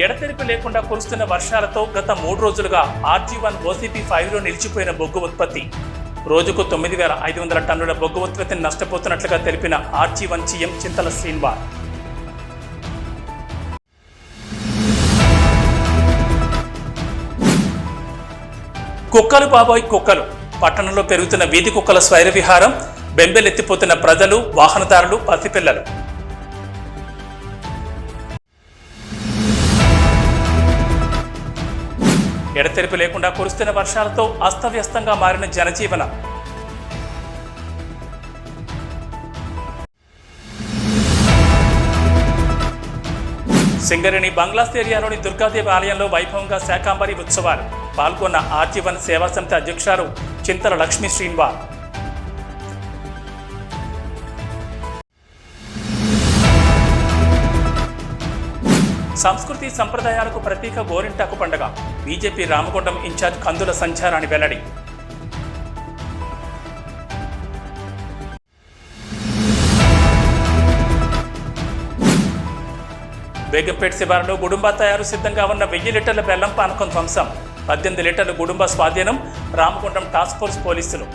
ఎడతెరిపి లేకుండా కురుస్తున్న వర్షాలతో గత 3 రోజులుగా RG1 OCP5లో నిలిచిపోయిన బొగ్గు ఉత్పత్తి. రోజుకు 9,500 టన్నుల బొగ్గు ఉత్పత్తిని నష్టపోతున్నట్లుగా తెలిపిన RG1 CM చింతల శ్రీనివాస్. కుక్కలు బాబోయ్ కుక్కలు. పట్టణంలో పెరుగుతున్న వీధి కుక్కల స్వైర విహారం, బెంబెలెత్తిపోతున్న ప్రజలు, వాహనదారులు, పసిపిల్లలు. ఎడతెరిపి లేకుండా కురుస్తున్న వర్షాలతో అస్తవ్యస్తంగా మారిన జనజీవనం. సింగరేణి బంగ్లాస్ ఏరియాలోని దుర్గాదేవి ఆలయంలో వైభవంగా శాకాంబరి ఉత్సవాలు. పాల్గొన్న RG1 సేవా సమితి అధ్యక్షురాలు చింతల లక్ష్మీ శ్రీనివాస్. సంస్కృతి సంప్రదాయాలకు ప్రతీక గోరింటాకు పండుగ. బీజేపీ రామగుండం ఇన్ఛార్జ్ కందుల సంచారాన్ని వెల్లడి. బేగంపేట శివారులో గుడుంబా తయారు సిద్ధంగా ఉన్న 1000 లీటర్ల బెల్లం పానకం ధ్వంసం. 18 లీటర్ల గుడుంబా స్వాధీనం. రామగుండం టాస్క్ ఫోర్స్ పోలీసులు.